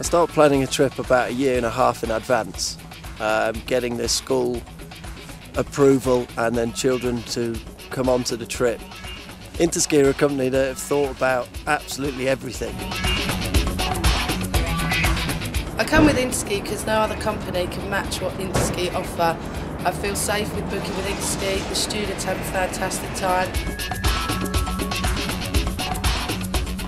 start planning a trip about 1.5 years in advance, getting the school approval and then children to come onto the trip. Interski are a company that have thought about absolutely everything. I come with Interski because no other company can match what Interski offer. I feel safe with booking with Interski, the students have a fantastic time.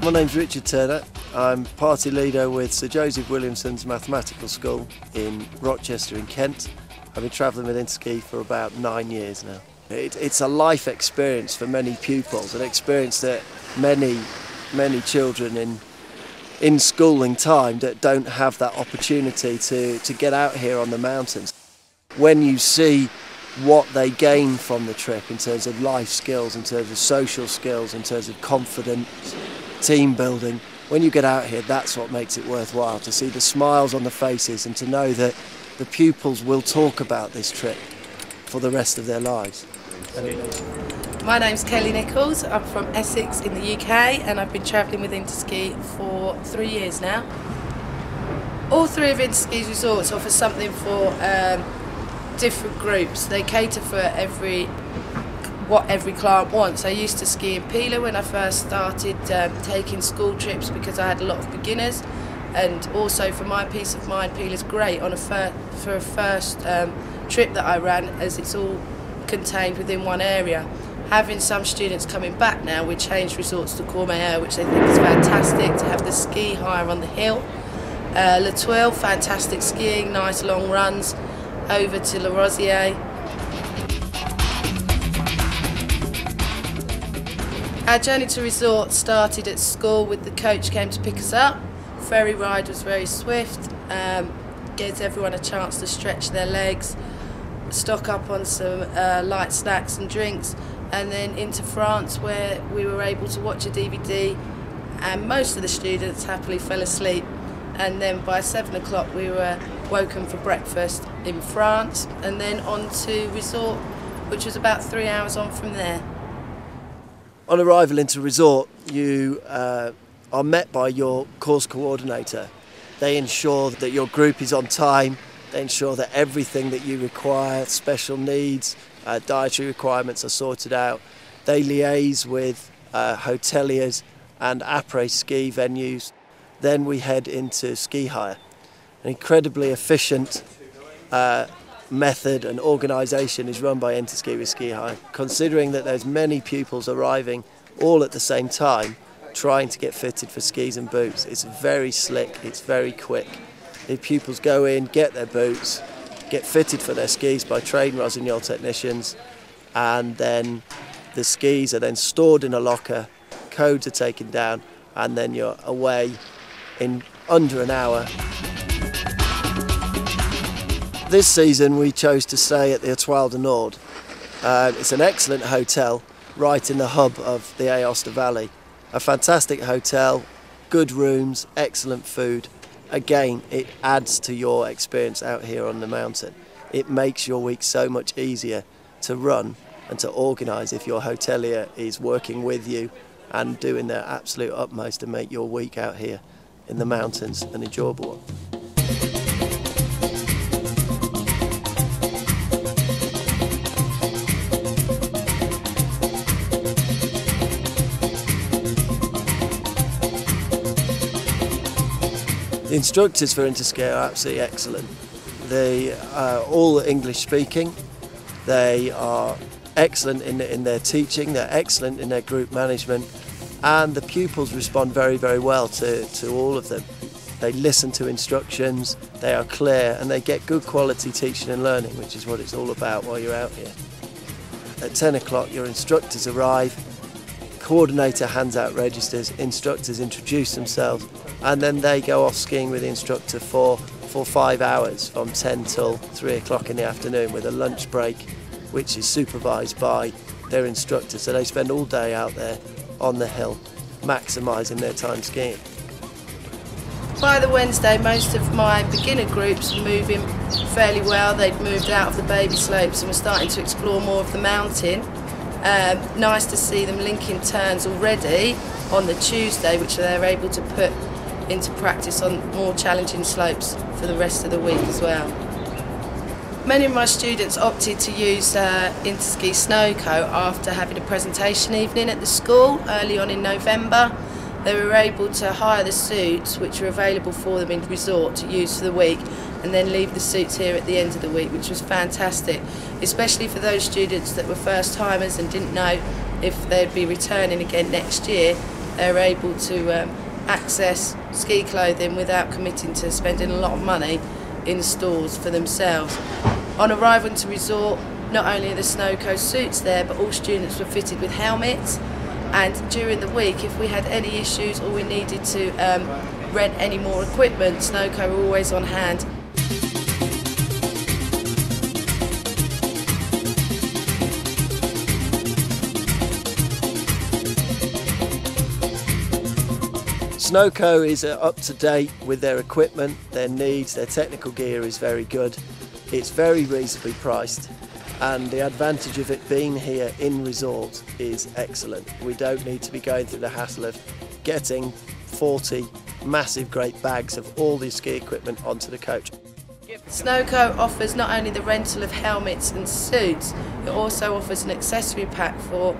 My name's Richard Turner. I'm party leader with Sir Joseph Williamson's Mathematical School in Rochester in Kent. I've been travelling with Interski for about 9 years now. It's a life experience for many pupils, an experience that many children in schooling time that don't have that opportunity to get out here on the mountains. When you see what they gain from the trip in terms of life skills, in terms of social skills, in terms of confidence, team building, when you get out here, that's what makes it worthwhile, to see the smiles on the faces and to know that the pupils will talk about this trip for the rest of their lives. My name's Kelly Nichols. I'm from Essex in the UK and I've been travelling with Interski for 3 years now. All three of Interski's resorts offer something for different groups. They cater for what every client wants. I used to ski in Pila when I first started taking school trips because I had a lot of beginners, and also for my peace of mind, Pila's great on for a first trip that I ran, as it's all contained within one area. Having some students coming back now, we changed resorts to Courmayeur, which they think is fantastic, to have the ski higher on the hill. La Tuile, fantastic skiing, nice long runs over to La Rosière. Our journey to resort started at school with the coach came to pick us up. Ferry ride was very swift, gives everyone a chance to stretch their legs, stock up on some light snacks and drinks, and then into France where we were able to watch a DVD and most of the students happily fell asleep, and then by 7 o'clock we were woken for breakfast in France and then on to resort, which was about 3 hours on from there. On arrival into resort, you are met by your course coordinator. They ensure that your group is on time. They ensure that everything that you require, special needs, dietary requirements are sorted out. They liaise with hoteliers and après-ski venues. Then we head into ski hire. An incredibly efficient method and organisation is run by Interski with ski hire, considering that there's many pupils arriving all at the same time trying to get fitted for skis and boots. It's very slick, it's very quick. The pupils go in, get their boots, get fitted for their skis by trained Rossignol technicians, and then the skis are then stored in a locker, codes are taken down, and then you're away in under an hour. This season we chose to stay at the Italy Aosta Valley. It's an excellent hotel right in the hub of the Aosta Valley. A fantastic hotel, good rooms, excellent food. Again, it adds to your experience out here on the mountain. It makes your week so much easier to run and to organise if your hotelier is working with you and doing their absolute utmost to make your week out here in the mountains an enjoyable one. The instructors for Interski are absolutely excellent. They are all English speaking. They are excellent in their teaching, they're excellent in their group management, and the pupils respond very, very well to all of them. They listen to instructions, they are clear, and they get good quality teaching and learning, which is what it's all about while you're out here. At 10 o'clock your instructors arrive, coordinator hands out registers, instructors introduce themselves, and then they go off skiing with the instructor for 5 hours from 10 till 3 o'clock in the afternoon with a lunch break which is supervised by their instructor. So they spend all day out there on the hill maximising their time skiing. By the Wednesday, most of my beginner groups were moving fairly well. They'd moved out of the baby slopes and were starting to explore more of the mountain. Nice to see them linking turns already on the Tuesday, which they're able to put into practice on more challenging slopes for the rest of the week as well. Many of my students opted to use Interski Snowco after having a presentation evening at the school early on in November. They were able to hire the suits which were available for them in resort to use for the week, and then leave the suits here at the end of the week, which was fantastic, especially for those students that were first timers and didn't know if they'd be returning again next year. They were able to access ski clothing without committing to spending a lot of money in stores for themselves. On arrival to resort, not only are the Snowco suits there, but all students were fitted with helmets, and during the week, if we had any issues or we needed to rent any more equipment, Snowco were always on hand. Snowco is up to date with their equipment, their needs, their technical gear is very good. It's very reasonably priced, and the advantage of it being here in resort is excellent. We don't need to be going through the hassle of getting 40 massive great bags of all the ski equipment onto the coach. Snowco offers not only the rental of helmets and suits, it also offers an accessory pack for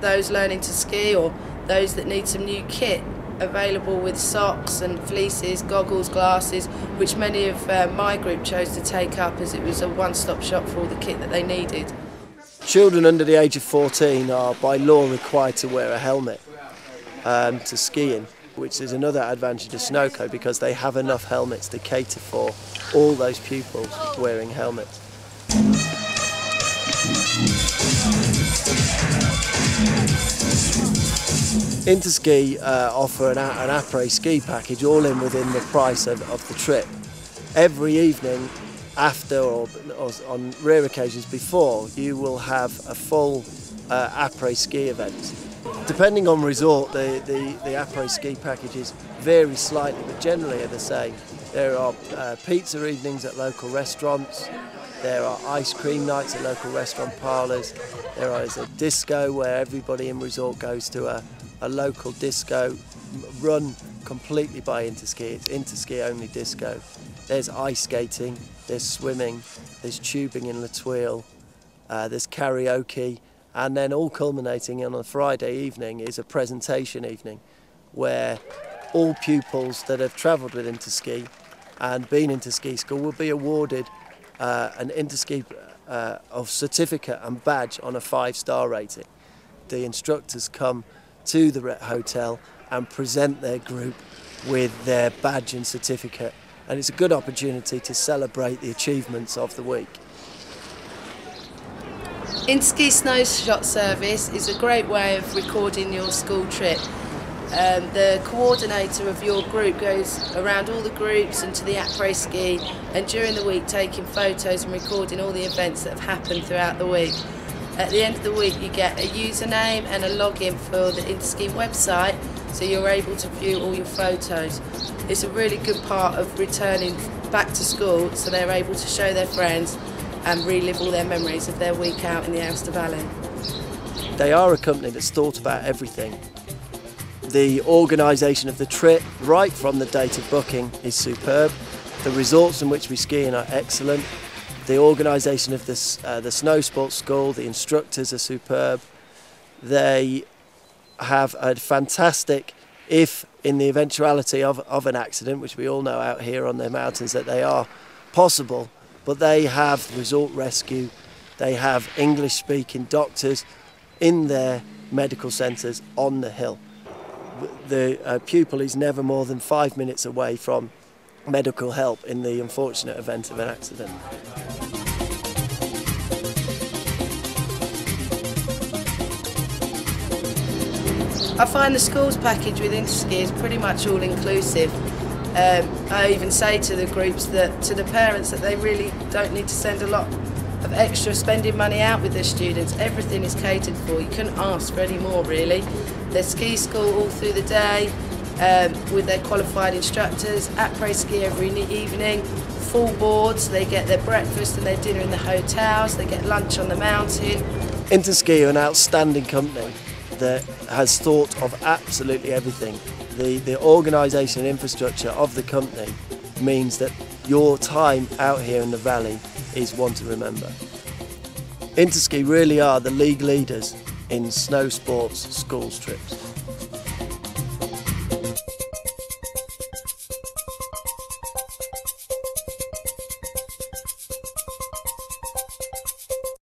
those learning to ski or those that need some new kit, available with socks and fleeces, goggles, glasses, which many of my group chose to take up as it was a one-stop shop for all the kit that they needed. Children under the age of 14 are by law required to wear a helmet to skiing, which is another advantage of Snowco because they have enough helmets to cater for all those pupils wearing helmets. Interski offer an après ski package all in within the price of the trip. Every evening after or on rare occasions before, you will have a full après ski event. Depending on resort, the après ski packages vary slightly, but generally are the same. There are pizza evenings at local restaurants, there are ice cream nights at local restaurant parlours, there is a disco where everybody in resort goes to a local disco run completely by Interski. It's Interski only disco. There's ice skating, there's swimming, there's tubing in La Tuile, there's karaoke, and then all culminating on a Friday evening is a presentation evening where all pupils that have travelled with Interski and been into ski school will be awarded an Interski of certificate and badge on a 5-star rating. The instructors come to the hotel and present their group with their badge and certificate, and it's a good opportunity to celebrate the achievements of the week. Interski Snowshot Service is a great way of recording your school trip. The coordinator of your group goes around all the groups and to the après ski, and during the week taking photos and recording all the events that have happened throughout the week. At the end of the week you get a username and a login for the Interski website, so you're able to view all your photos. It's a really good part of returning back to school, so they're able to show their friends and relive all their memories of their week out in the Aosta Valley. They are a company that's thought about everything. The organisation of the trip, right from the date of booking, is superb. The resorts in which we ski in are excellent. The organisation of the Snowsports School, the instructors are superb. They have a fantastic, if in the eventuality of an accident, which we all know out here on the mountains that they are possible, but they have resort rescue, they have English-speaking doctors in their medical centres on the hill. The pupil is never more than 5 minutes away from medical help in the unfortunate event of an accident. I find the schools package with Interski is pretty much all inclusive. I even say to the groups, to the parents, that they really don't need to send a lot of extra spending money out with their students. Everything is catered for. You couldn't ask for any more, really. Their ski school all through the day with their qualified instructors, après ski every evening, full boards. They get their breakfast and their dinner in the hotels, they get lunch on the mountain. Interski are an outstanding company that has thought of absolutely everything. the organisation and infrastructure of the company means that your time out here in the valley is one to remember. Interski really are the league leaders in snow sports schools trips.